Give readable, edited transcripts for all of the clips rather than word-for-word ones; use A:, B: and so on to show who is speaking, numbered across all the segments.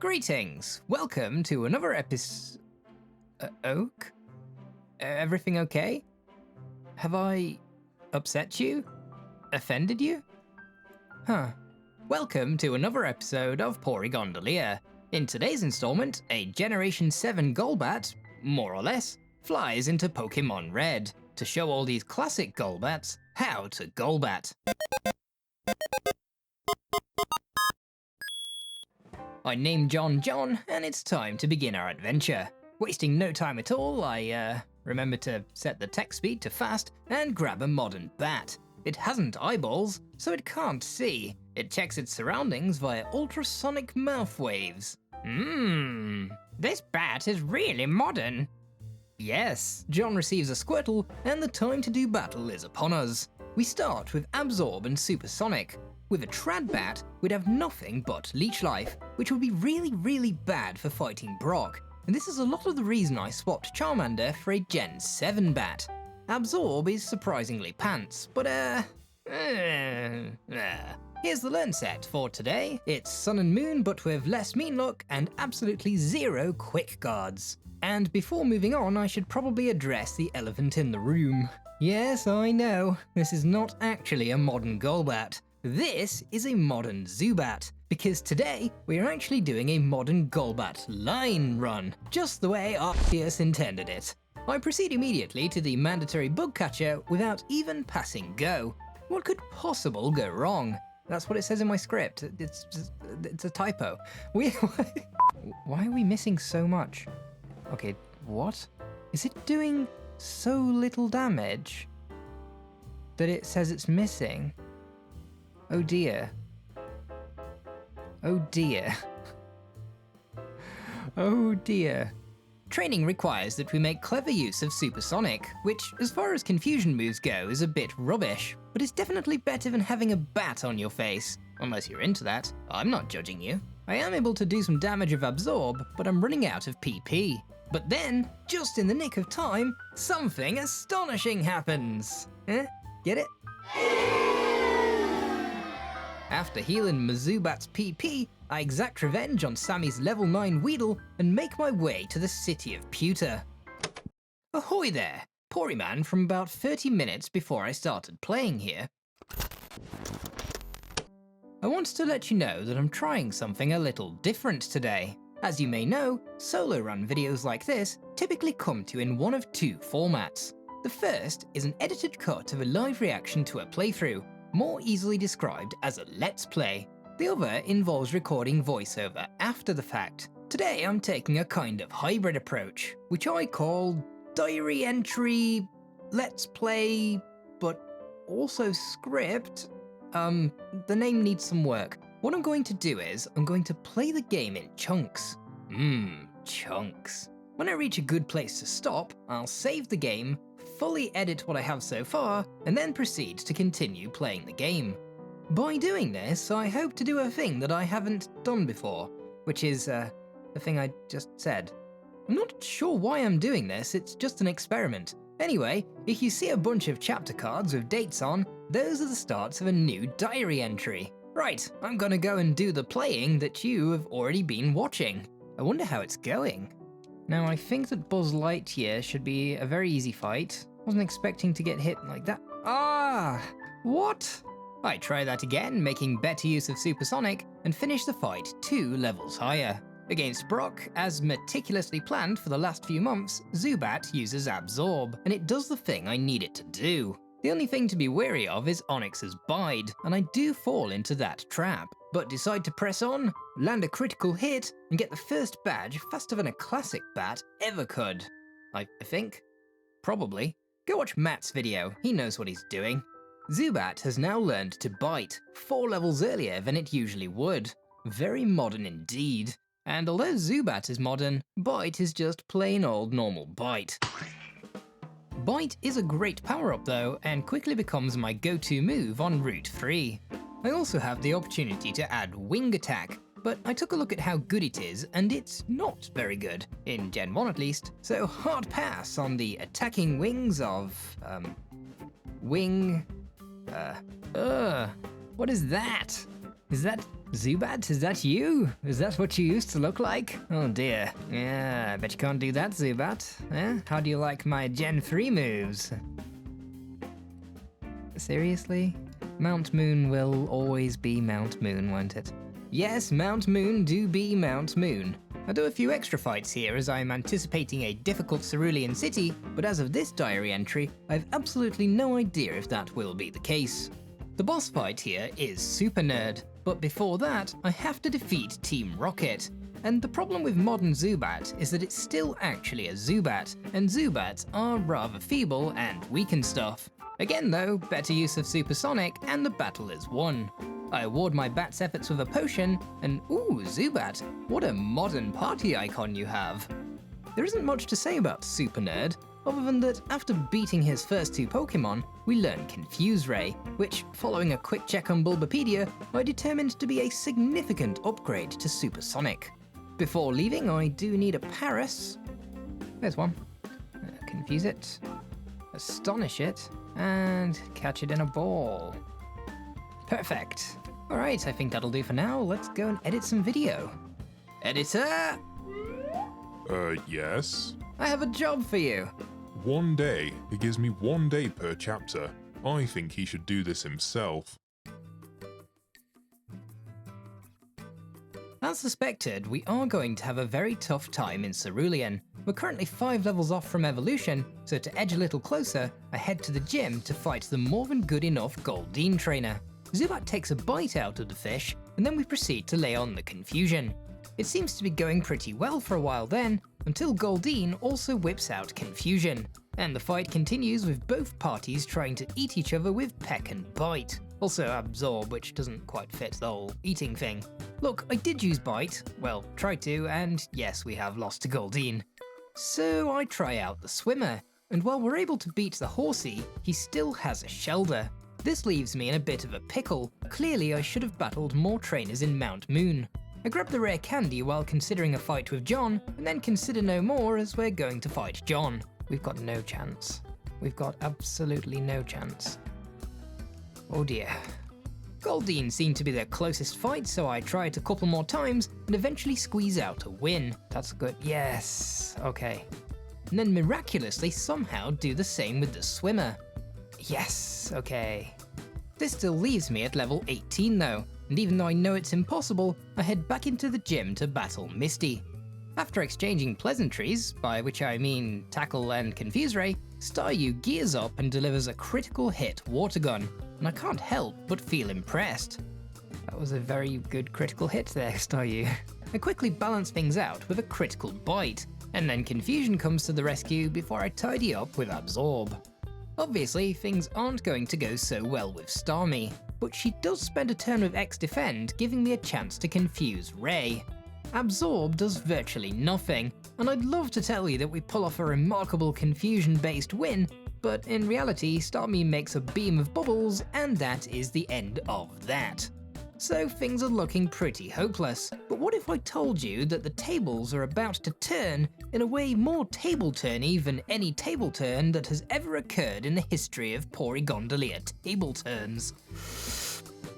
A: Greetings! Welcome to another episode. Oak? Everything okay? Have I upset you? Offended you? Huh. Welcome to another episode of Porygondolier. In today's installment, a Generation 7 Golbat, more or less, flies into Pokemon Red to show all these classic Golbats how to Golbat. I'm named John, and it's time to begin our adventure. Wasting no time at all, I remember to set the text speed to fast and grab a modern bat. It hasn't eyeballs, so it can't see. It checks its surroundings via ultrasonic mouth waves. This bat is really modern. Yes, John receives a Squirtle, and the time to do battle is upon us. We start with Absorb and Supersonic. With a Trad Bat, we'd have nothing but Leech Life, which would be really bad for fighting Brock, and this is a lot of the reason I swapped Charmander for a Gen 7 Bat. Absorb is surprisingly pants, but here's the learn set for today. It's Sun and Moon, but with less mean look and absolutely zero quick guards. And before moving on, I should probably address the elephant in the room. Yes, I know, this is not actually a modern Golbat. This is a modern Zubat, because today we are actually doing a modern Golbat line run, just the way Arceus intended it. I proceed immediately to the mandatory bug catcher without even passing go. What could possibly go wrong? That's what it says in my script. It's a typo. Why are we missing so much? Okay, what? Is it doing so little damage that it says it's missing? Oh dear. Oh dear. Oh dear. Training requires that we make clever use of Supersonic, which, as far as confusion moves go, is a bit rubbish, but it's definitely better than having a bat on your face. Unless you're into that, I'm not judging you. I am able to do some damage of Absorb, but I'm running out of PP. But then, just in the nick of time, something astonishing happens. Get it? After healing Zubat's PP, I exact revenge on Sammy's level 9 Weedle and make my way to the city of Pewter. Ahoy there! Poryman from about 30 minutes before I started playing here. I wanted to let you know that I'm trying something a little different today. As you may know, solo run videos like this typically come to you in one of two formats. The first is an edited cut of a live reaction to a playthrough, more easily described as a Let's Play. The other involves recording voiceover after the fact. Today I'm taking a kind of hybrid approach, which I call Diary Entry, Let's Play, but also Script. The name needs some work. What I'm going to do is, I'm going to play the game in chunks. Chunks. When I reach a good place to stop, I'll save the game, fully edit what I have so far, and then proceed to continue playing the game. By doing this, I hope to do a thing that I haven't done before, which is, the thing I just said. I'm not sure why I'm doing this, it's just an experiment. Anyway, if you see a bunch of chapter cards with dates on, those are the starts of a new diary entry. Right, I'm gonna go and do the playing that you have already been watching. I wonder how it's going. Now, I think that Buzz Lightyear should be a very easy fight. Wasn't expecting to get hit like that. What? I try that again, making better use of Supersonic, and finish the fight 2 levels higher. Against Brock, as meticulously planned for the last few months, Zubat uses Absorb, and it does the thing I need it to do. The only thing to be wary of is Onix's Bide, and I do fall into that trap, but decide to press on, land a critical hit, and get the first badge faster than a classic bat ever could. I think. Probably. Go watch Matt's video, he knows what he's doing. Zubat has now learned to bite, 4 levels earlier than it usually would. Very modern indeed. And although Zubat is modern, Bite is just plain old normal Bite. Bite is a great power-up though, and quickly becomes my go-to move on Route 3. I also have the opportunity to add Wing Attack, but I took a look at how good it is, and it's not very good, in Gen 1 at least, so hard pass on the attacking wings of, what is that? Is that Zubat, is that you? Is that what you used to look like? Oh dear. Yeah, I bet you can't do that, Zubat. Eh? How do you like my Gen 3 moves? Seriously? Mount Moon will always be Mount Moon, won't it? Yes, Mount Moon do be Mount Moon. I'll do a few extra fights here as I'm anticipating a difficult Cerulean city, but as of this diary entry, I have absolutely no idea if that will be the case. The boss fight here is Super Nerd, but before that, I have to defeat Team Rocket. And the problem with modern Zubat is that it's still actually a Zubat, and Zubats are rather feeble and weak and stuff. Again though, better use of Supersonic and the battle is won. I award my bat's efforts with a potion, and ooh, Zubat, what a modern party icon you have. There isn't much to say about Super Nerd, other than that after beating his first 2 Pokemon, we learn Confuse Ray, which, following a quick check on Bulbapedia, I determined to be a significant upgrade to Supersonic. Before leaving, I do need a Paras. There's one. Confuse it, Astonish it, and catch it in a ball. Perfect. Alright, I think that'll do for now. Let's go and edit some video. Editor!
B: Yes?
A: I have a job for you.
B: 1 day. He gives me 1 day per chapter. I think he should do this himself.
A: As suspected, we are going to have a very tough time in Cerulean. We're currently 5 levels off from evolution, so to edge a little closer, I head to the gym to fight the more than good enough Goldeen trainer. Zubat takes a bite out of the fish, and then we proceed to lay on the confusion. It seems to be going pretty well for a while then, until Goldeen also whips out Confusion, and the fight continues with both parties trying to eat each other with peck and bite. Also Absorb, which doesn't quite fit the whole eating thing. Look, I did use Bite, well, tried to, and yes, we have lost to Goldeen. So I try out the Swimmer, and while we're able to beat the Horsey, he still has a Shelder. This leaves me in a bit of a pickle. Clearly I should have battled more trainers in Mount Moon. I grab the rare candy while considering a fight with John, and then consider no more as we're going to fight John. We've got no chance. We've got absolutely no chance. Oh dear. Goldeen seemed to be their closest fight, so I tried a couple more times and eventually squeeze out a win. That's good. Yes. Okay. And then miraculously somehow do the same with the Swimmer. Yes. Okay. This still leaves me at level 18 though, and even though I know it's impossible, I head back into the gym to battle Misty. After exchanging pleasantries, by which I mean Tackle and Confuse Ray, Staryu gears up and delivers a critical hit Water Gun, and I can't help but feel impressed. That was a very good critical hit there, Staryu. I quickly balance things out with a critical bite, and then Confusion comes to the rescue before I tidy up with Absorb. Obviously, things aren't going to go so well with Starmie, but she does spend a turn with X-Defend, giving me a chance to confuse Ray. Absorb does virtually nothing, and I'd love to tell you that we pull off a remarkable confusion-based win, but in reality, Starmie makes a beam of bubbles, and that is the end of that. So things are looking pretty hopeless, but what if I told you that the tables are about to turn in a way more table-turny than any table turn that has ever occurred in the history of Porygondolier table turns?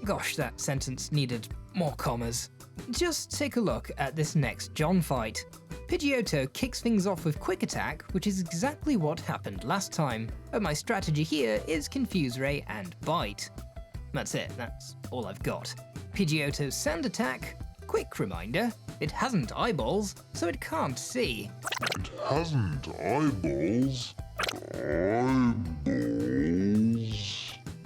A: Gosh, that sentence needed more commas. Just take a look at this next John fight. Pidgeotto kicks things off with Quick Attack, which is exactly what happened last time, but my strategy here is Confuse Ray and Bite. That's it, that's all I've got. Pidgeotto's Sand Attack, quick reminder, it hasn't eyeballs, so it can't see.
B: It hasn't eyeballs.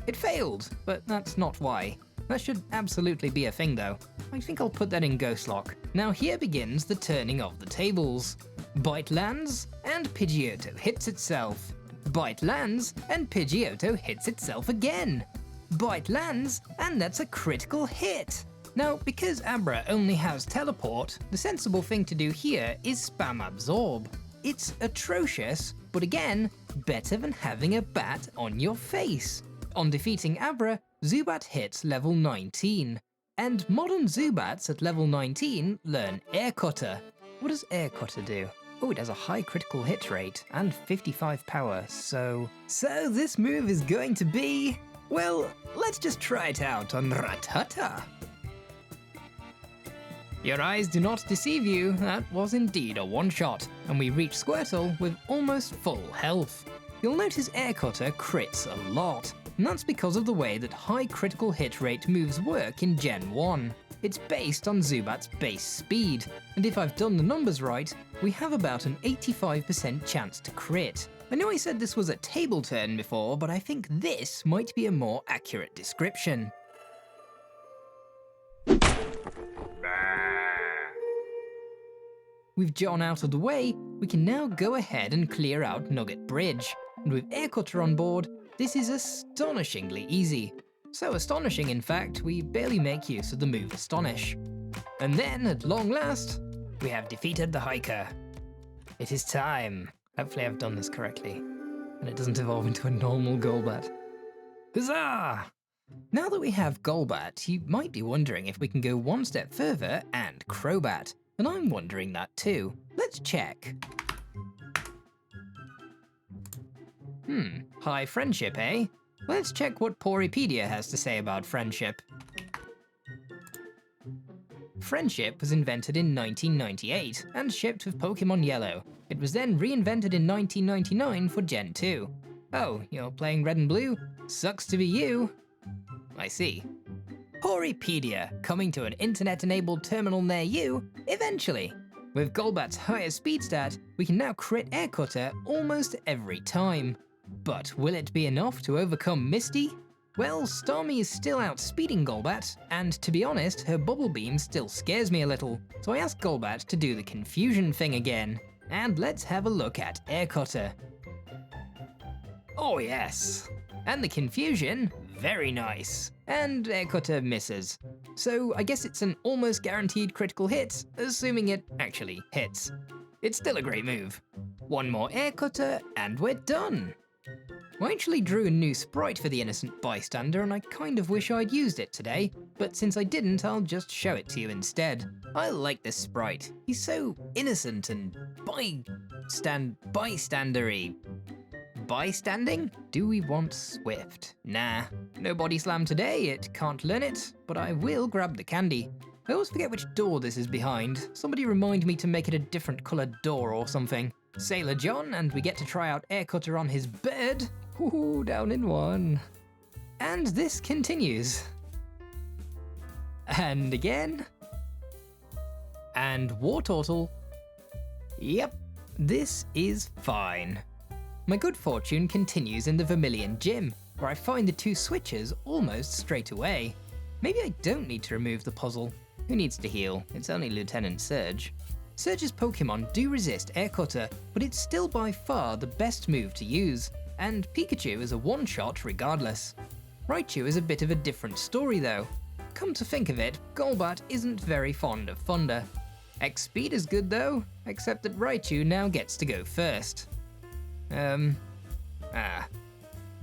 A: It failed, but that's not why. That should absolutely be a thing though. I think I'll put that in Ghost Lock. Now here begins the turning of the tables. Bite lands, and Pidgeotto hits itself. Bite lands, and Pidgeotto hits itself again. Bite lands, and that's a critical hit. Now, because Abra only has Teleport, the sensible thing to do here is spam Absorb. It's atrocious, but again, better than having a bat on your face. On defeating Abra, Zubat hits level 19. And modern Zubats at level 19 learn Air Cutter. What does Air Cutter do? Oh, it has a high critical hit rate and 55 power, so this move is going to be... well, let's just try it out on Rattata. Your eyes do not deceive you, that was indeed a one-shot, and we reach Squirtle with almost full health. You'll notice Air Cutter crits a lot, and that's because of the way that high critical hit rate moves work in Gen 1. It's based on Zubat's base speed, and if I've done the numbers right, we have about an 85% chance to crit. I know I said this was a table turn before, but I think this might be a more accurate description. With John out of the way, we can now go ahead and clear out Nugget Bridge, and with Air Cutter on board, this is astonishingly easy. So astonishing, in fact, we barely make use of the move Astonish. And then, at long last, we have defeated the hiker. It is time. Hopefully I've done this correctly, and it doesn't evolve into a normal Golbat. Huzzah! Now that we have Golbat, you might be wondering if we can go one step further and Crobat, and I'm wondering that too. Let's check. High friendship, eh? Let's check what Porypedia has to say about friendship. Friendship was invented in 1998 and shipped with Pokemon Yellow. It was then reinvented in 1999 for Gen 2. Oh, you're playing Red and Blue? Sucks to be you. I see. Porypedia, coming to an internet-enabled terminal near you, eventually. With Golbat's higher speed stat, we can now crit Air Cutter almost every time. But will it be enough to overcome Misty? Well, Starmie is still outspeeding Golbat, and to be honest, her Bubble Beam still scares me a little, so I asked Golbat to do the confusion thing again. And let's have a look at Air Cutter. Oh yes! And the confusion, very nice. And Air Cutter misses. So I guess it's an almost guaranteed critical hit, assuming it actually hits. It's still a great move. One more Air Cutter, and we're done! I actually drew a new sprite for the innocent bystander, and I kind of wish I'd used it today, but since I didn't, I'll just show it to you instead. I like this sprite. He's so innocent and bystandery. Bystanding? Do we want Swift? Nah. No body slam today, it can't learn it, but I will grab the candy. I always forget which door this is behind. Somebody remind me to make it a different coloured door or something. Sailor John, and we get to try out Air Cutter on his bird. Ooh, down in one. And this continues. And again. And Wartortle. Yep, this is fine. My good fortune continues in the Vermilion Gym, where I find the two switches almost straight away. Maybe I don't need to remove the puzzle. Who needs to heal? It's only Lieutenant Surge. Surge's Pokemon do resist Air Cutter, but it's still by far the best move to use, and Pikachu is a one-shot regardless. Raichu is a bit of a different story though. Come to think of it, Golbat isn't very fond of Thunder. X-Speed is good though, except that Raichu now gets to go first.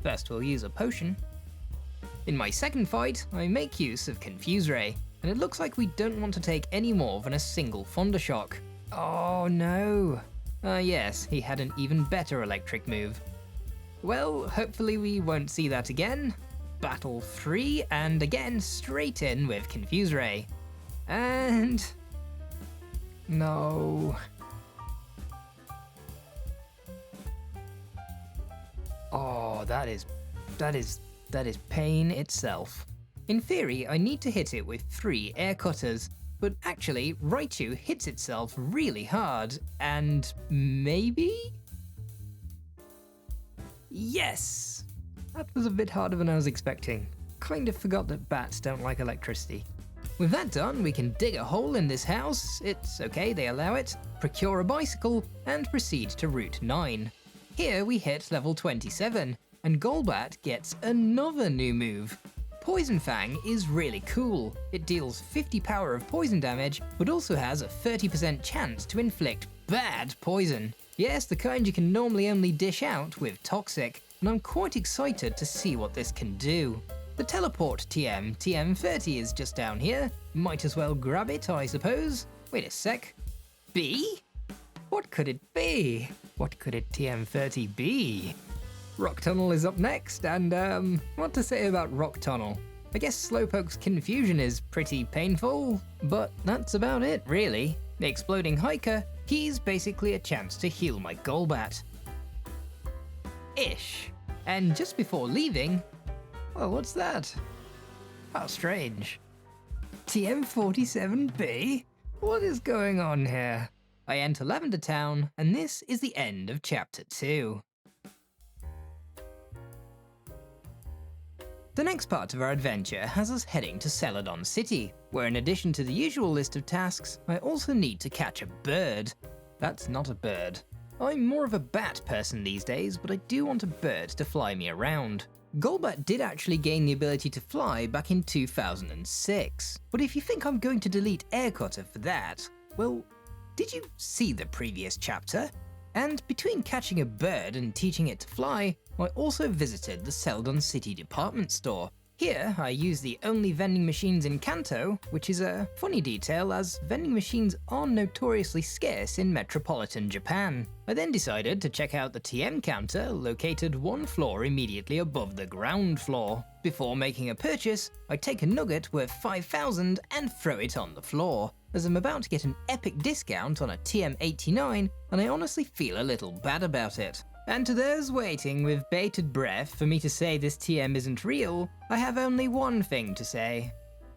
A: First we'll use a potion. In my second fight, I make use of Confuse Ray, and it looks like we don't want to take any more than a single Thunder Shock. Oh no! Yes, he had an even better electric move. Well, hopefully we won't see that again. Battle 3, and again straight in with Confuse Ray. And... no... Oh, that is pain itself. In theory, I need to hit it with 3 Air Cutters, but actually, Raichu hits itself really hard, and maybe? Yes! That was a bit harder than I was expecting. Kind of forgot that bats don't like electricity. With that done, we can dig a hole in this house, it's okay, they allow it, procure a bicycle, and proceed to Route 9. Here we hit level 27, and Golbat gets another new move. Poison Fang is really cool. It deals 50 power of poison damage, but also has a 30% chance to inflict bad poison. Yes, the kind you can normally only dish out with Toxic, and I'm quite excited to see what this can do. The teleport TM30 is just down here. Might as well grab it, I suppose. Wait a sec. B? What could it be? What could a TM30 be? Rock Tunnel is up next, and what to say about Rock Tunnel? I guess Slowpoke's confusion is pretty painful, but that's about it, really. The exploding hiker, he's basically a chance to heal my Golbat. Ish. And just before leaving, well, what's that? How strange. TM47B? What is going on here? I enter Lavender Town, and this is the end of Chapter 2. The next part of our adventure has us heading to Celadon City, where in addition to the usual list of tasks, I also need to catch a bird. That's not a bird. I'm more of a bat person these days, but I do want a bird to fly me around. Golbat did actually gain the ability to fly back in 2006, but if you think I'm going to delete Aircutter for that, well, did you see the previous chapter? And between catching a bird and teaching it to fly, I also visited the Celadon City department store. Here, I used the only vending machines in Kanto, which is a funny detail as vending machines are notoriously scarce in metropolitan Japan. I then decided to check out the TM counter located one floor immediately above the ground floor. Before making a purchase, I take a nugget worth 5,000 and throw it on the floor, as I'm about to get an epic discount on a TM89 and I honestly feel a little bad about it. And to those waiting with bated breath for me to say this TM isn't real, I have only one thing to say.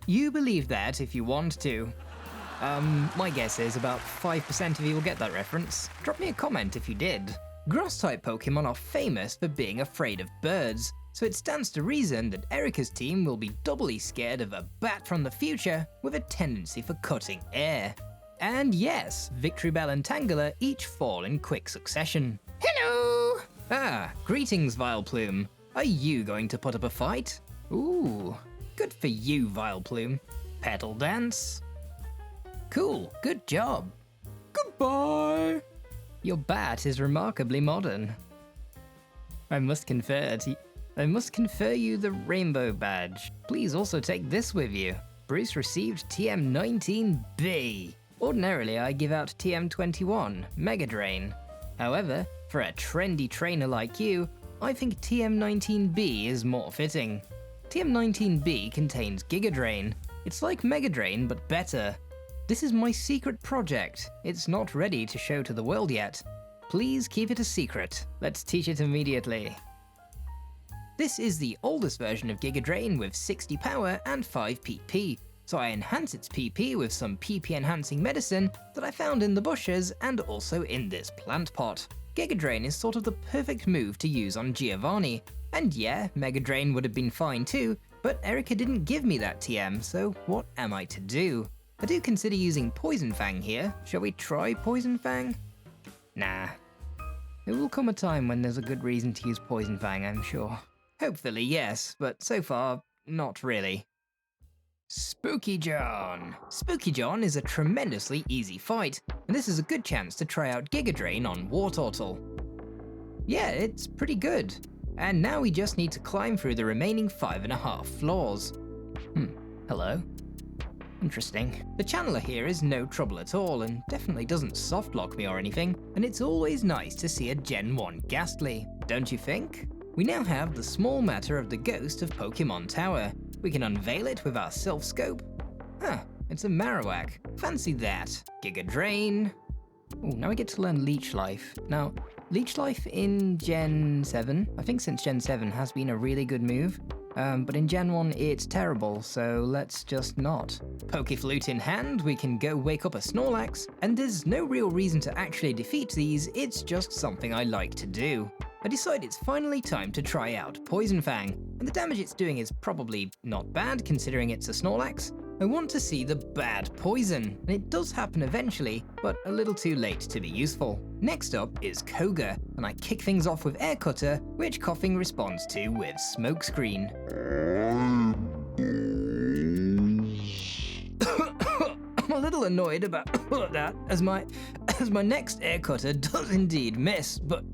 A: You believe that if you want to. My guess is about 5% of you will get that reference. Drop me a comment if you did. Grass-type Pokemon are famous for being afraid of birds, so it stands to reason that Erika's team will be doubly scared of a bat from the future with a tendency for cutting air. And yes, Victreebel and Tangela each fall in quick succession. Hello! Ah, greetings, Vileplume. Are you going to put up a fight? Ooh, good for you, Vileplume. Petal dance? Cool, good job. Goodbye! Your bat is remarkably modern. I must confer you the rainbow badge. Please also take this with you. Bruce received TM19B. Ordinarily, I give out TM21, Mega Drain. However, for a trendy trainer like you, I think TM19B is more fitting. TM19B contains Giga Drain. It's like Mega Drain, but better. This is my secret project. It's not ready to show to the world yet. Please keep it a secret. Let's teach it immediately. This is the oldest version of Giga Drain with 60 power and 5 PP. So I enhance its PP with some PP enhancing medicine that I found in the bushes and also in this plant pot. Giga Drain is sort of the perfect move to use on Giovanni. And yeah, Mega Drain would have been fine too, but Erika didn't give me that TM, so what am I to do? I do consider using Poison Fang here. Shall we try Poison Fang? Nah. There will come a time when there's a good reason to use Poison Fang, I'm sure. Hopefully yes, but so far, not really. Spooky John. Spooky John is a tremendously easy fight, and this is a good chance to try out Giga Drain on Wartortle. Yeah, it's pretty good. And now we just need to climb through the remaining 5.5 floors. Hello. Interesting. The channeler here is no trouble at all and definitely doesn't softlock me or anything, and it's always nice to see a Gen 1 Ghastly, don't you think? We now have the small matter of the ghost of Pokemon Tower. We can unveil it with our self-scope. Huh, it's a Marowak. Fancy that. Giga Drain. Ooh, now we get to learn Leech Life. Now, Leech Life in Gen 7, I think since Gen 7 has been a really good move, but in Gen 1 it's terrible, so let's just not. Pokeflute in hand, we can go wake up a Snorlax, and there's no real reason to actually defeat these, it's just something I like to do. I decide it's finally time to try out Poison Fang, and the damage it's doing is probably not bad considering it's a Snorlax. I want to see the bad poison, and it does happen eventually, but a little too late to be useful. Next up is Koga, and I kick things off with Air Cutter, which Coughing responds to with Smokescreen. I'm a little annoyed about that, as my next Air Cutter does indeed miss, but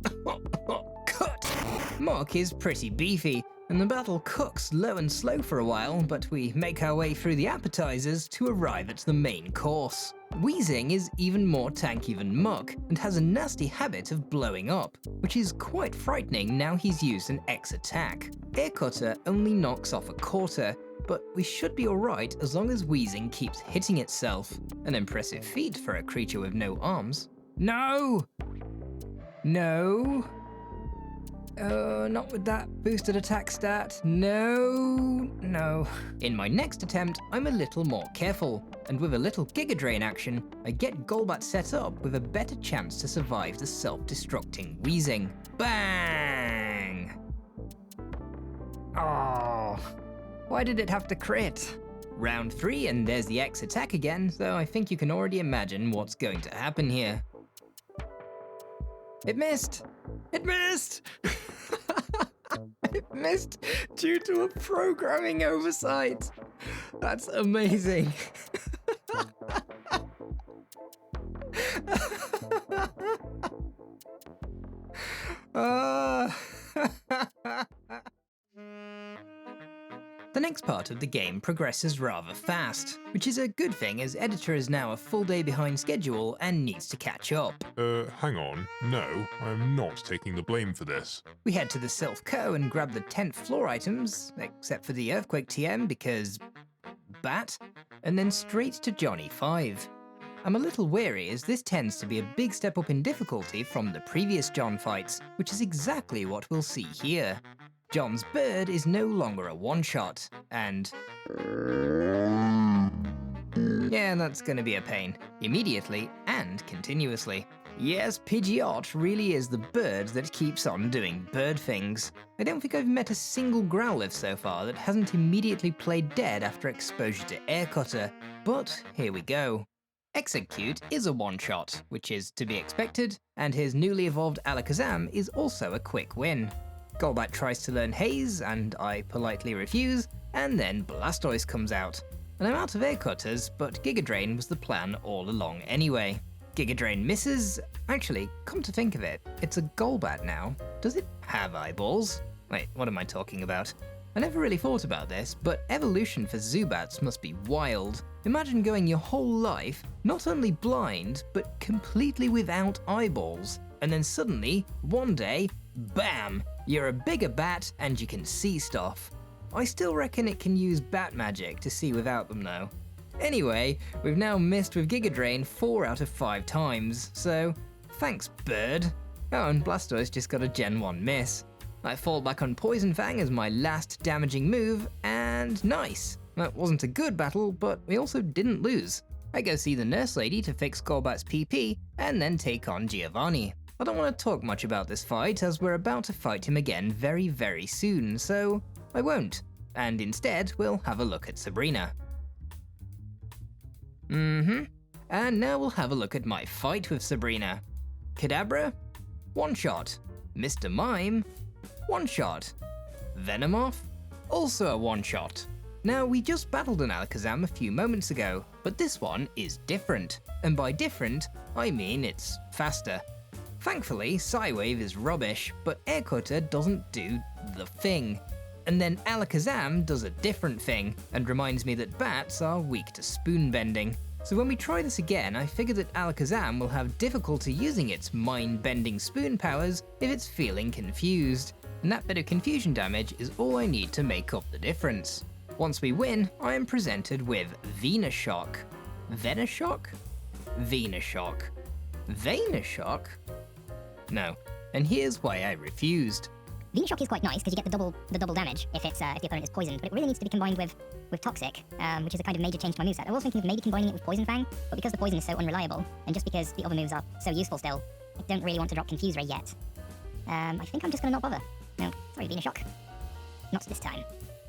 A: cut! Mach is pretty beefy, and the battle cooks low and slow for a while, but we make our way through the appetizers to arrive at the main course. Wheezing is even more tanky than Mach, and has a nasty habit of blowing up, which is quite frightening now he's used an X attack. Air Cutter only knocks off a quarter, but we should be alright as long as wheezing keeps hitting itself. An impressive feat for a creature with no arms. No! No! Not with that boosted attack stat. No. In my next attempt, I'm a little more careful, and with a little Giga Drain action, I get Golbat set up with a better chance to survive the self-destructing wheezing. Bang! Oh, why did it have to crit? Round 3 and there's the X attack again, so I think you can already imagine what's going to happen here. It missed! It missed! It missed due to a programming oversight. That's amazing. The next part of the game progresses rather fast, which is a good thing as Editor is now a full day behind schedule and needs to catch up.
B: Hang on. No, I'm not taking the blame for this.
A: We head to the Sylph Co and grab the 10th floor items, except for the Earthquake TM because... bat? And then straight to Johnny 5. I'm a little wary as this tends to be a big step up in difficulty from the previous John fights, which is exactly what we'll see here. John's bird is no longer a one-shot, and... yeah, that's gonna be a pain, immediately and continuously. Yes, Pidgeot really is the bird that keeps on doing bird things. I don't think I've met a single Growlithe so far that hasn't immediately played dead after exposure to Air Cutter, but here we go. Execute is a one-shot, which is to be expected, and his newly evolved Alakazam is also a quick win. Golbat tries to learn Haze, and I politely refuse, and then Blastoise comes out. And I'm out of Air Cutters, but Giga Drain was the plan all along anyway. Giga Drain misses. Actually, come to think of it, it's a Golbat now. Does it have eyeballs? Wait, what am I talking about? I never really thought about this, but evolution for Zubats must be wild. Imagine going your whole life not only blind, but completely without eyeballs. And then suddenly, one day, bam! You're a bigger bat and you can see stuff. I still reckon it can use bat magic to see without them though. Anyway, we've now missed with Giga Drain 4 out of 5 times, so thanks bird. Oh, and Blastoise just got a Gen 1 miss. I fall back on Poison Fang as my last damaging move, and nice. That wasn't a good battle, but we also didn't lose. I go see the nurse lady to fix Golbat's PP, and then take on Giovanni. I don't want to talk much about this fight as we're about to fight him again very, very soon, so I won't. And instead, we'll have a look at Sabrina. And now we'll have a look at my fight with Sabrina. Kadabra, one shot. Mr. Mime, one shot. Venomoth, also a one shot. Now, we just battled an Alakazam a few moments ago, but this one is different. And by different, I mean it's faster. Thankfully, Psywave is rubbish, but Air Cutter doesn't do the thing. And then Alakazam does a different thing, and reminds me that bats are weak to spoon bending. So when we try this again, I figure that Alakazam will have difficulty using its mind-bending spoon powers if it's feeling confused. And that bit of confusion damage is all I need to make up the difference. Once we win, I am presented with Venoshock. Venoshock? Venoshock. Venoshock? No. And here's why I refused.
C: Venoshock is quite nice because you get the double damage if the opponent is poisoned, but it really needs to be combined with Toxic, which is a kind of major change to my moveset. I was thinking of maybe combining it with Poison Fang, but because the poison is so unreliable, and just because the other moves are so useful still, I don't really want to drop Confuse Ray yet. I think I'm just gonna not bother. No, sorry Venoshock. Not this time.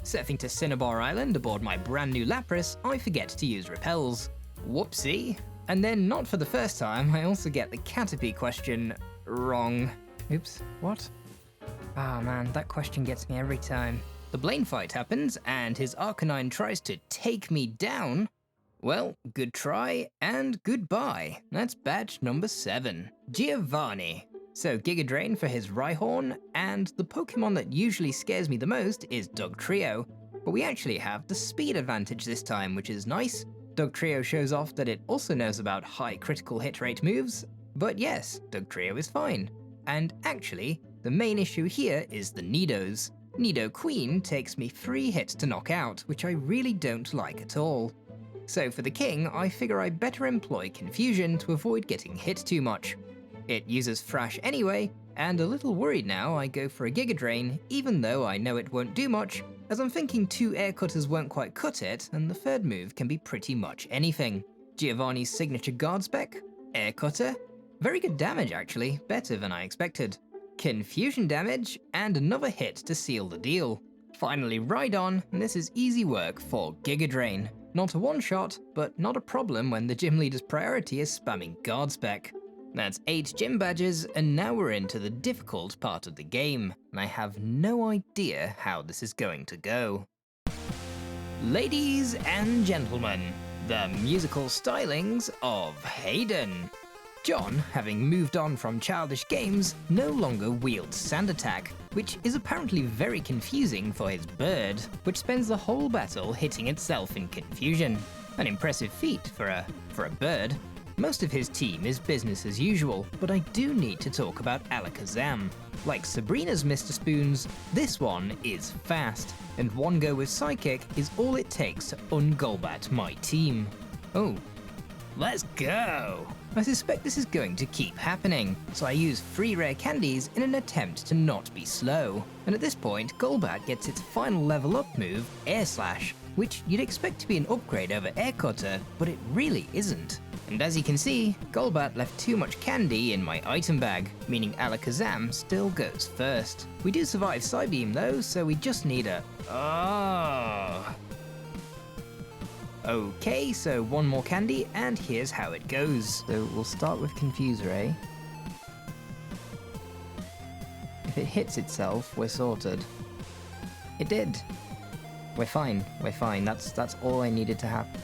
A: Surfing to Cinnabar Island aboard my brand new Lapras, I forget to use repels. Whoopsie. And then, not for the first time, I also get the Caterpie question wrong. Oops, what? Ah man, that question gets me every time. The Blaine fight happens, and his Arcanine tries to take me down. Well, good try, and goodbye. That's badge number 7. Giovanni. So Giga Drain for his Rhyhorn, and the Pokemon that usually scares me the most is Dugtrio. But we actually have the speed advantage this time, which is nice. Dugtrio shows off that it also knows about high critical hit rate moves, but yes, Dugtrio is fine. And actually, the main issue here is the Nidos. Nidoqueen takes me 3 hits to knock out, which I really don't like at all. So for the king, I figure I better employ Confusion to avoid getting hit too much. It uses Thrash anyway, and a little worried now I go for a Giga Drain, even though I know it won't do much, as I'm thinking 2 Air Cutters won't quite cut it, and the third move can be pretty much anything. Giovanni's signature guard spec, Air Cutter, very good damage actually, better than I expected. Confusion damage, and another hit to seal the deal. Finally Hydon, and this is easy work for Giga Drain. Not a one-shot, but not a problem when the gym leader's priority is spamming guard spec. That's 8 gym badges, and now we're into the difficult part of the game, and I have no idea how this is going to go. Ladies and gentlemen, the musical stylings of hEYDON. John, having moved on from childish games, no longer wields Sand Attack, which is apparently very confusing for his bird, which spends the whole battle hitting itself in confusion. An impressive feat for a bird. Most of his team is business as usual, but I do need to talk about Alakazam. Like Sabrina's Mr. Spoons, this one is fast, and one go with Psychic is all it takes to un-Golbat my team. Oh, let's go! I suspect this is going to keep happening, so I use 3 rare candies in an attempt to not be slow. And at this point, Golbat gets its final level up move, Air Slash, which you'd expect to be an upgrade over Air Cutter, but it really isn't. And as you can see, Golbat left too much candy in my item bag, meaning Alakazam still goes first. We do survive Psybeam though, so we just need a... Oh. Okay, so 1 more candy, and here's how it goes. So we'll start with Confuseray. If it hits itself, we're sorted. It did. We're fine, that's all I needed to happen.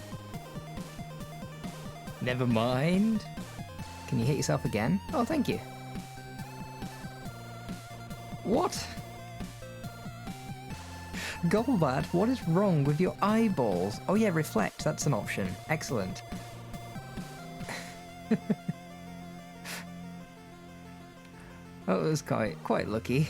A: Never mind. Can you hit yourself again? Oh, thank you. What? Golbat, what is wrong with your eyeballs? Oh yeah, reflect, that's an option. Excellent. That was quite lucky.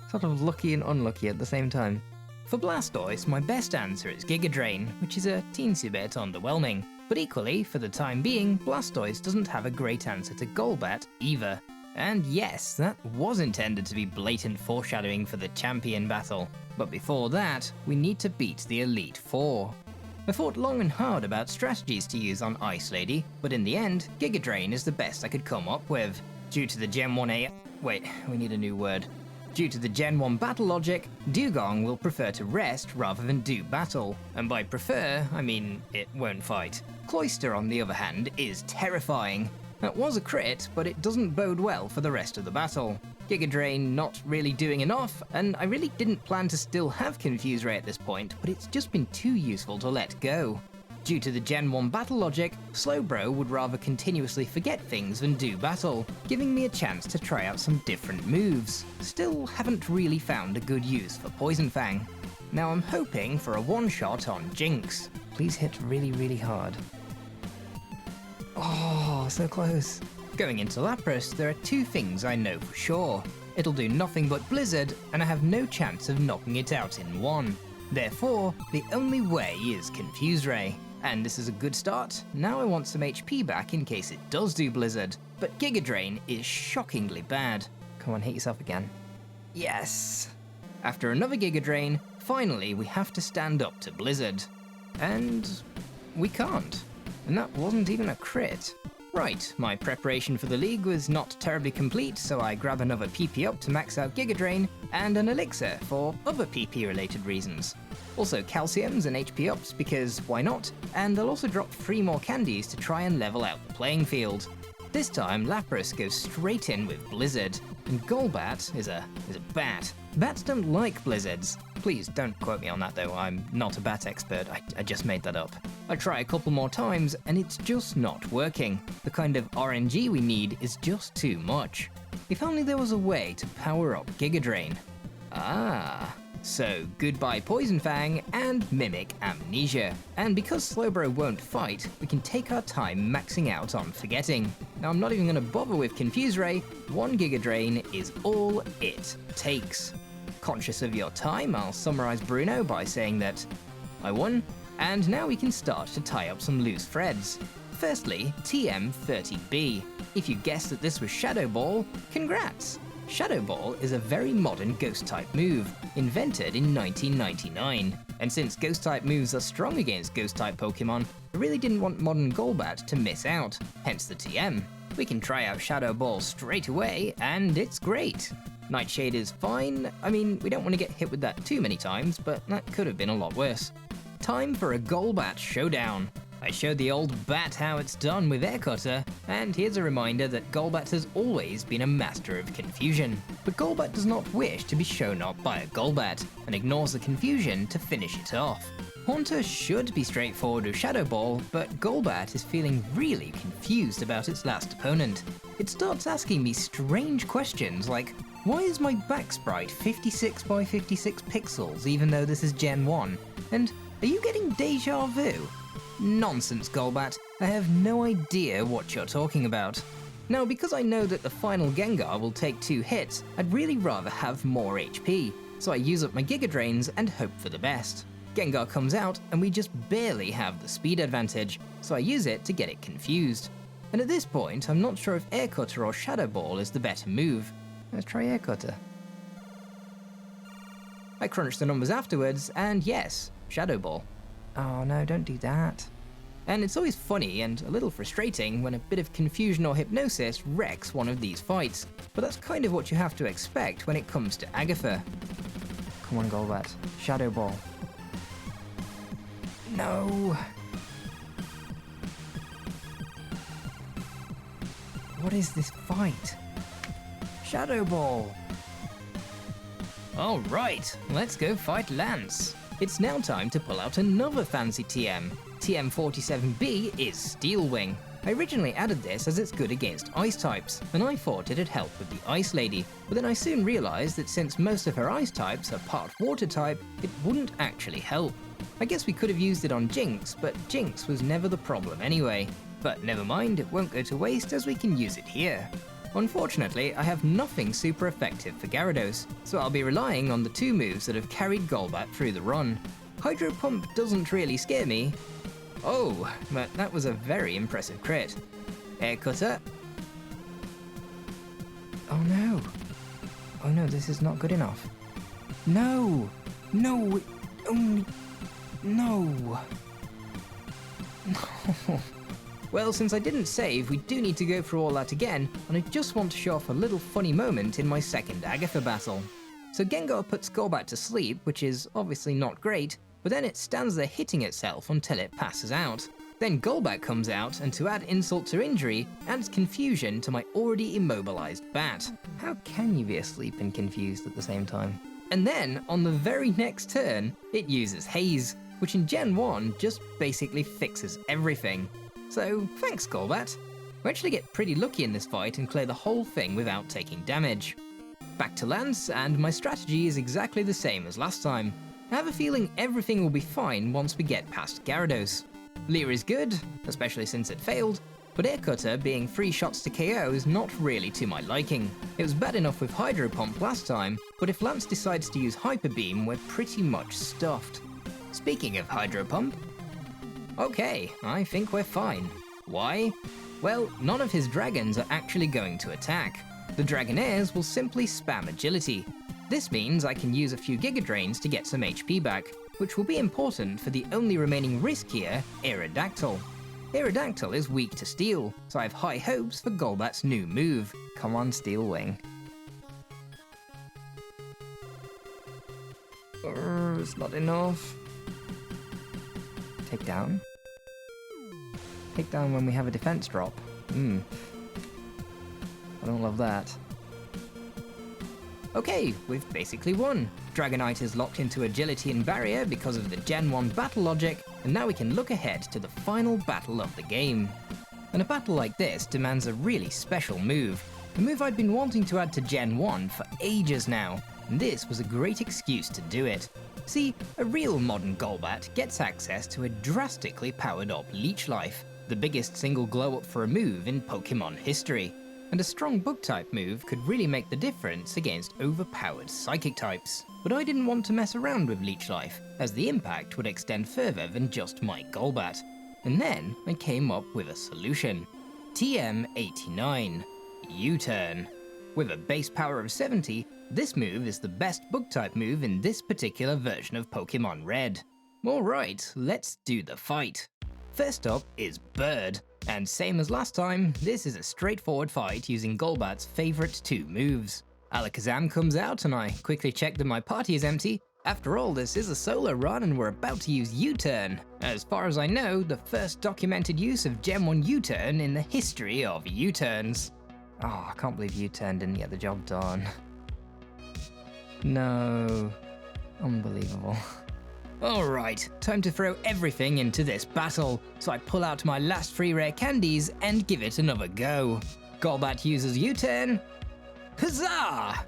A: Sort of lucky and unlucky at the same time. For Blastoise, my best answer is Giga Drain, which is a teensy bit underwhelming. But equally, for the time being, Blastoise doesn't have a great answer to Golbat either. And yes, that was intended to be blatant foreshadowing for the champion battle. But before that, we need to beat the Elite Four. I thought long and hard about strategies to use on Ice Lady, but in the end, Giga Drain is the best I could come up with. Due to the Gen 1 AI... Wait, we need a new word. Due to the Gen 1 battle logic, Dugong will prefer to rest rather than do battle. And by prefer, I mean it won't fight. Cloyster, on the other hand, is terrifying. That was a crit, but it doesn't bode well for the rest of the battle. Giga Drain not really doing enough, and I really didn't plan to still have Confuseray at this point, but it's just been too useful to let go. Due to the Gen 1 battle logic, Slowbro would rather continuously forget things than do battle, giving me a chance to try out some different moves. Still haven't really found a good use for Poison Fang. Now I'm hoping for a one-shot on Jinx. Please hit really, really hard. Oh, so close. Going into Lapras, there are 2 things I know for sure. It'll do nothing but Blizzard, and I have no chance of knocking it out in one. Therefore, the only way is Confuseray. And this is a good start. Now I want some HP back in case it does do Blizzard. But Giga Drain is shockingly bad. Come on, hit yourself again. Yes! After another Giga Drain, finally we have to stand up to Blizzard. And we can't. And that wasn't even a crit. Right, my preparation for the league was not terribly complete, so I grab another PP up to max out Giga Drain, and an Elixir for other PP related reasons. Also Calciums and HP ups because why not, and I'll also drop 3 more candies to try and level out the playing field. This time Lapras goes straight in with Blizzard, and Golbat is a bat. Bats don't like blizzards. Please don't quote me on that though, I'm not a bat expert, I just made that up. I try a couple more times and it's just not working. The kind of RNG we need is just too much. If only there was a way to power up Giga Drain. Ah, so goodbye Poison Fang and Mimic Amnesia. And because Slowbro won't fight, we can take our time maxing out on Forgetting. Now I'm not even going to bother with Confuseray, 1 Giga Drain is all it takes. Conscious of your time, I'll summarize Bruno by saying that I won, and now we can start to tie up some loose threads. Firstly, TM30B. If you guessed that this was Shadow Ball, congrats! Shadow Ball is a very modern Ghost-type move, invented in 1999. And since Ghost-type moves are strong against Ghost-type Pokemon, I really didn't want modern Golbat to miss out, hence the TM. We can try out Shadow Ball straight away, and it's great. Nightshade is fine. I mean, we don't want to get hit with that too many times, but that could have been a lot worse. Time for a Golbat showdown. I showed the old bat how it's done with Air Cutter, and here's a reminder that Golbat has always been a master of confusion. But Golbat does not wish to be shown up by a Golbat, and ignores the confusion to finish it off. Haunter should be straightforward with Shadow Ball, but Golbat is feeling really confused about its last opponent. It starts asking me strange questions like, why is my back sprite 56 by 56 pixels even though this is Gen 1? And are you getting deja vu? Nonsense, Golbat. I have no idea what you're talking about. Now, because I know that the final Gengar will take 2 hits, I'd really rather have more HP, so I use up my Giga Drains and hope for the best. Gengar comes out and we just barely have the speed advantage, so I use it to get it confused. And at this point, I'm not sure if Air Cutter or Shadow Ball is the better move. Let's try Air Cutter. I crunched the numbers afterwards, and yes, Shadow Ball. Oh no, don't do that. And it's always funny and a little frustrating when a bit of confusion or hypnosis wrecks one of these fights, but that's kind of what you have to expect when it comes to Agatha. Come on, Golbat. Shadow Ball. No! What is this fight? Shadow Ball! Alright, let's go fight Lance. It's now time to pull out another fancy TM. TM47B is Steel Wing. I originally added this as it's good against ice types, and I thought it'd help with the Ice Lady, but then I soon realized that since most of her ice types are part water type, it wouldn't actually help. I guess we could have used it on Jinx, but Jinx was never the problem anyway. But never mind, it won't go to waste as we can use it here. Unfortunately, I have nothing super effective for Gyarados, so I'll be relying on the 2 moves that have carried Golbat through the run. Hydro Pump doesn't really scare me. Oh, but that was a very impressive crit. Air Cutter. Oh no. Oh no, this is not good enough. No! No! Only... No! No! Well, since I didn't save, we do need to go through all that again, and I just want to show off a little funny moment in my second Agatha battle. So Gengar puts Golbat to sleep, which is obviously not great, but then it stands there hitting itself until it passes out. Then Golbat comes out, and to add insult to injury, adds confusion to my already immobilized bat. How can you be asleep and confused at the same time? And then, on the very next turn, it uses Haze, which in Gen 1 just basically fixes everything. So, thanks Golbat. We actually get pretty lucky in this fight and clear the whole thing without taking damage. Back to Lance, and my strategy is exactly the same as last time. I have a feeling everything will be fine once we get past Gyarados. Leer is good, especially since it failed, but Air Cutter being 3 shots to KO is not really to my liking. It was bad enough with Hydro Pump last time, but if Lance decides to use Hyper Beam, we're pretty much stuffed. Speaking of Hydro Pump, okay, I think we're fine. Why? Well, none of his dragons are actually going to attack. The Dragonairs will simply spam agility. This means I can use a few Giga Drains to get some HP back, which will be important for the only remaining risk here, Aerodactyl. Aerodactyl is weak to Steel, so I have high hopes for Golbat's new move. Come on, Steel Wing. It's not enough. Take down? Take down when we have a defense drop. I don't love that. Okay, we've basically won. Dragonite is locked into agility and barrier because of the Gen 1 battle logic, and now we can look ahead to the final battle of the game. And a battle like this demands a really special move. A move I'd been wanting to add to Gen 1 for ages now, and this was a great excuse to do it. See, a real modern Golbat gets access to a drastically powered up Leech Life, the biggest single glow up for a move in Pokemon history. and a strong bug-type move could really make the difference against overpowered psychic types. But I didn't want to mess around with Leech Life, as the impact would extend further than just my Golbat. And then I came up with a solution. TM89, U-Turn. With a base power of 70, this move is the best bug-type move in this particular version of Pokemon Red. Alright, let's do the fight. First up is Bird, and same as last time, this is a straightforward fight using Golbat's favourite two moves. Alakazam comes out and I quickly check that my party is empty. After all, this is a solo run and we're about to use U-Turn. As far as I know, the first documented use of Gen 1 U-Turn in the history of U-Turns. Oh, I can't believe U-Turn didn't get the job done. No. Unbelievable. Alright, time to throw everything into this battle, so I pull out my last 3 rare candies and give it another go. Golbat uses U-Turn. Huzzah!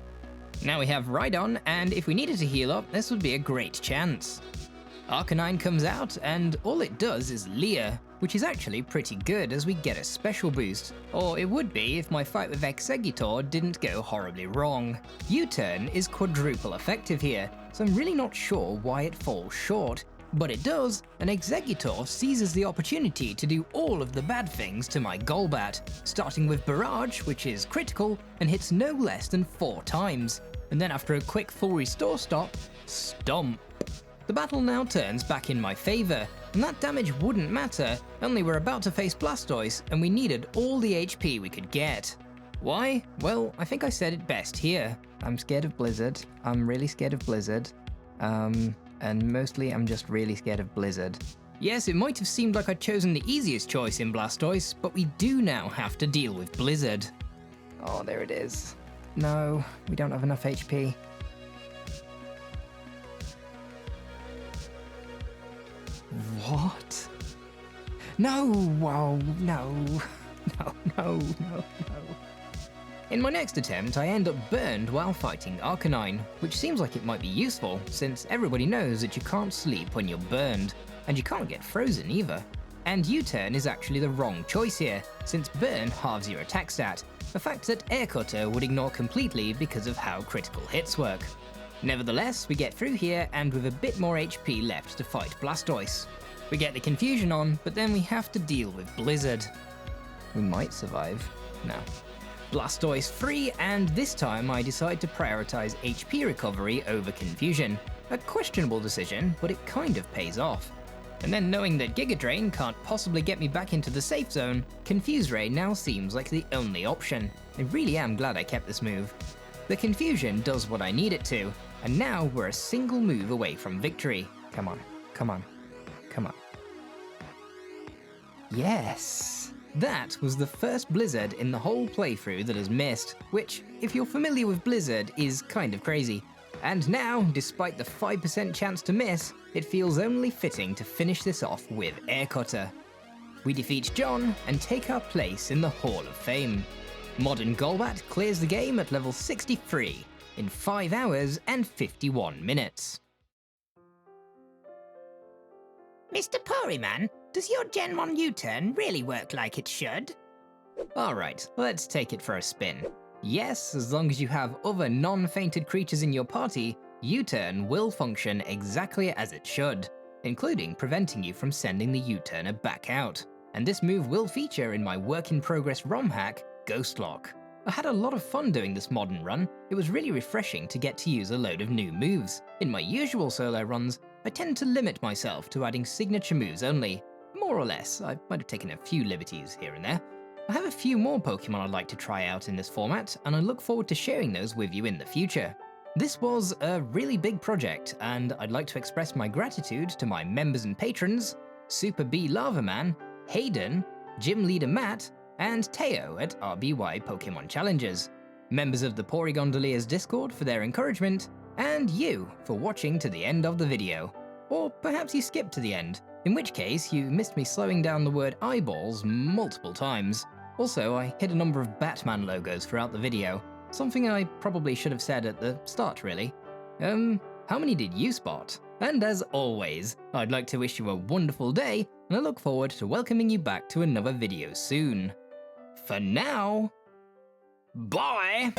A: Now we have hEYDON, and if we needed to heal up, this would be a great chance. Arcanine comes out, and all it does is Leer, which is actually pretty good as we get a special boost, or it would be if my fight with Exeggutor didn't go horribly wrong. U-Turn is quadruple effective here, so I'm really not sure why it falls short, but it does, and Exeggutor seizes the opportunity to do all of the bad things to my Golbat, starting with Barrage, which is critical and hits no less than 4 times, and then after a quick full restore stop, Stomp. The battle now turns back in my favour, and that damage wouldn't matter, only we're about to face Blastoise and we needed all the HP we could get. Why? Well, I think I said it best here. I'm scared of Blizzard. I'm really scared of Blizzard. And mostly I'm just really scared of Blizzard. Yes, it might have seemed like I'd chosen the easiest choice in Blastoise, but we do now have to deal with Blizzard. Oh, there it is. No, we don't have enough HP. What? No, wow, no. No. In my next attempt, I end up burned while fighting Arcanine, which seems like it might be useful, since everybody knows that you can't sleep when you're burned, and you can't get frozen either. And U-Turn is actually the wrong choice here, since burn halves your attack stat, a fact that Air Cutter would ignore completely because of how critical hits work. Nevertheless, we get through here and with a bit more HP left to fight Blastoise. We get the confusion on, but then we have to deal with Blizzard. We might survive. No. Blastoise free, and this time I decide to prioritize HP recovery over confusion. A questionable decision, but it kind of pays off. And then knowing that Giga Drain can't possibly get me back into the safe zone, Confuse Ray now seems like the only option. I really am glad I kept this move. The confusion does what I need it to, and now we're a single move away from victory. Come on. Yes! That was the first Blizzard in the whole playthrough that has missed, which, if you're familiar with Blizzard, is kind of crazy. And now, despite the 5% chance to miss, it feels only fitting to finish this off with Air Cutter. We defeat John and take our place in the Hall of Fame. Modern Golbat clears the game at level 63 in 5 hours and 51 minutes. Mr. Poryman, does your Gen 1 U-Turn really work like it should? Alright, let's take it for a spin. Yes, as long as you have other non-fainted creatures in your party, U-Turn will function exactly as it should, including preventing you from sending the U-Turner back out. And this move will feature in my work-in-progress ROM hack, Ghost Lock. I had a lot of fun doing this modern run. It was really refreshing to get to use a load of new moves. In my usual solo runs, I tend to limit myself to adding signature moves only. More or less, I might have taken a few liberties here and there. I have a few more Pokemon I'd like to try out in this format, and I look forward to sharing those with you in the future. This was a really big project, and I'd like to express my gratitude to my members and patrons, SuperbeeLavaman, hEYDON, Gym Leader Matt, and Teo at RBY Pokemon Challengers, members of the Porygondoliers Discord for their encouragement, and you for watching to the end of the video. Or perhaps you skipped to the end, in which case you missed me slowing down the word eyeballs multiple times. Also, I hit a number of Batman logos throughout the video, something I probably should have said at the start really. How many did you spot? And as always, I'd like to wish you a wonderful day, and I look forward to welcoming you back to another video soon. For now, Bye!